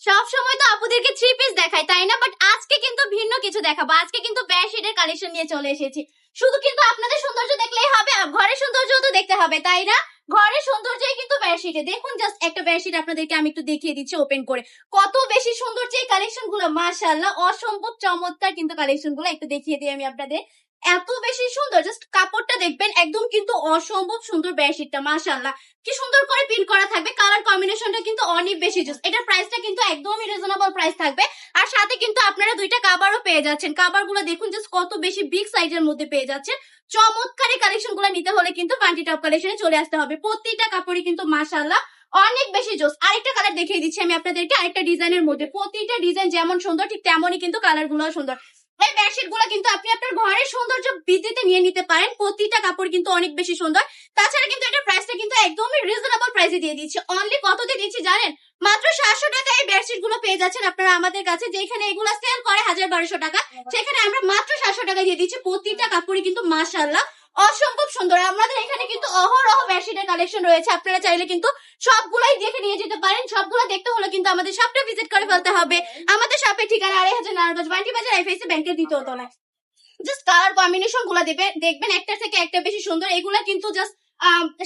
সব সময় তো আপুদেরকে থ্রি পিস দেখায় তাই না, বাট আজকে কিন্তু ভিন্ন কিছু দেখাবো। আজকে কিন্তু বেডশিটের কালেকশন নিয়ে চলে এসেছি। শুধু কিন্তু আপনাদের সৌন্দর্য দেখলেই হবে, ঘরের সৌন্দর্য তো দেখতে হবে তাই না? ঘরের সৌন্দর্যই কিন্তু বেডশিটে। দেখুন জাস্ট একটা বেডশিট আপনাদেরকে আমি একটু দেখিয়ে দিচ্ছি ওপেন করে। কত বেশি সুন্দর যে কালেকশন গুলো, মাশাআল্লাহ অসম্ভব চমৎকার কিন্তু কালেকশন গুলো। একটু দেখিয়ে দিই আমি আপনাদের। এত বেশি সুন্দর, জাস্ট কাপড়টা দেখবেন একদম কিন্তু অসম্ভব সুন্দর বেডশিটটা, মাশাআল্লাহ কি সুন্দর করে প্রিন্ট করা থাকবে। কালার কম্বিনেশনটা কিন্তু অনেক বেশি জোস। এটার প্রাইসটা কিন্তু একদমই রিজনেবল প্রাইস থাকবে। আর সাথে কিন্তু আপনারা দুইটা কাভারও পেয়ে যাচ্ছেন। কাভার গুলো দেখুন জাস্ট কত বেশি বিগ সাইজের মধ্যে পেয়ে যাচ্ছেন। চমৎকার এই কালেকশন গুলো নিতে হলে কিন্তু পান্টি টপ কালেকশনে চলে আসতে হবে। প্রতিটা কাপড়ই কিন্তু মাশাআল্লাহ অনেক বেশি জোস। আরেকটা কালার দেখিয়ে দিচ্ছি আমি আপনাদেরকে, আরেকটা ডিজাইনের মধ্যে। প্রতিটা ডিজাইন যেমন সুন্দর ঠিক তেমনই কিন্তু কালার গুলো সুন্দর। এই বেডশিট গুলো কিন্তু আপনি আপনার ঘরের সৌন্দর্য বৃদ্ধিতে নিয়ে নিতে পারেন। প্রতিটা কাপড় কিন্তু অনেক বেশি সুন্দর। তাছাড়া কিন্তু এটার প্রাইসটা কিন্তু একদমই রিজনেবল প্রাইসে দিয়ে দিচ্ছি। অনলি কততে দিচ্ছি জানেন? মাত্র 700 টাকায় এই বেডশিট গুলো পেয়ে যাচ্ছেন আপনারা আমাদের কাছে। যেখানে এগুলো সেল করে 1200 টাকা, সেখানে আমরা মাত্র 700 টাকা দিয়ে দিচ্ছি। প্রতিটা কাপড়ই কিন্তু মাশাআল্লাহ অসম্ভব সুন্দর। আমাদের এখানে কিন্তু অহরহ বেডশিটের কালেকশন রয়েছে। আপনারা চাইলে কিন্তু সবগুলাই দেখে নিয়ে যেতে পারেন। সবগুলো দেখতে হলে কিন্তু আমাদের শপটা ভিজিট করে ফেলতে হবে। আমাদের শপের ঠিকানা 2500 নারায়ণগঞ্জ বান্টি বাজার, আইএফএসসি ব্যাংকের দ্বিতীয় তলায়। জাস্ট কালার কম্বিনেশন গুলা দেখবেন একটার থেকে একটা বেশি সুন্দর। এগুলা কিন্তু জাস্ট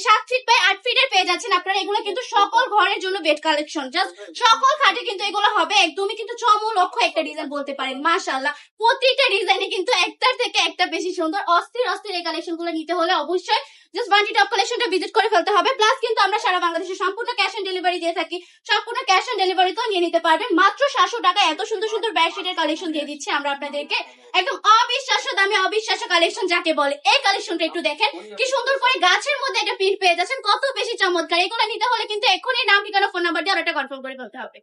7 ফিট বাই 8 ফিটের পেয়ে যাচ্ছেন আপনারা। এগুলো কিন্তু সকল ঘরের জন্য বেড কালেকশন। জাস্ট সকল খাটে কিন্তু এগুলো হবে একদমই কিন্তু চমলক্ষ একটা ডিজাইন বলতে পারেন। মাশাআল্লাহ প্রতিটা ডিজাইনে কিন্তু একটার থেকে একটা বেশি সুন্দর। অস্থির অস্থির এই কালেকশন গুলো নিতে হলে অবশ্যই জাস্ট বান্টি টপ কালেকশনটা ভিজিট করে ফেলতে হবে। প্লাস কিন্তু আমরা সারা বাংলাদেশে সম্পূর্ণ ক্যাশ অন ডেলিভারি দিয়ে থাকি। সম্পূর্ণ ক্যাশ অন ডেলিভারিতেও নিয়ে নিতে পারবেন। মাত্র 700 টাকা এত সুন্দর সুন্দর বেডশিটের কালেকশন দিয়ে দিচ্ছি আমরা আপনাদেরকে। একদম অবিশ্বাস্য দামে অবিশ্বাস্য কালেকশন যাকে বলে। এই কালেকশনটা একটু দেখেন কি সুন্দর করে গাছের মধ্যে একটা প্রিন্ট পেয়ে যাচ্ছেন, কত বেশি চমৎকার। এগুলো নিতে হলে কিন্তু এক্ষুনি নাম ঠিকানা ফোন নাম্বার দিয়ে অর্ডারটা কনফার্ম করে ফেলতে হবে।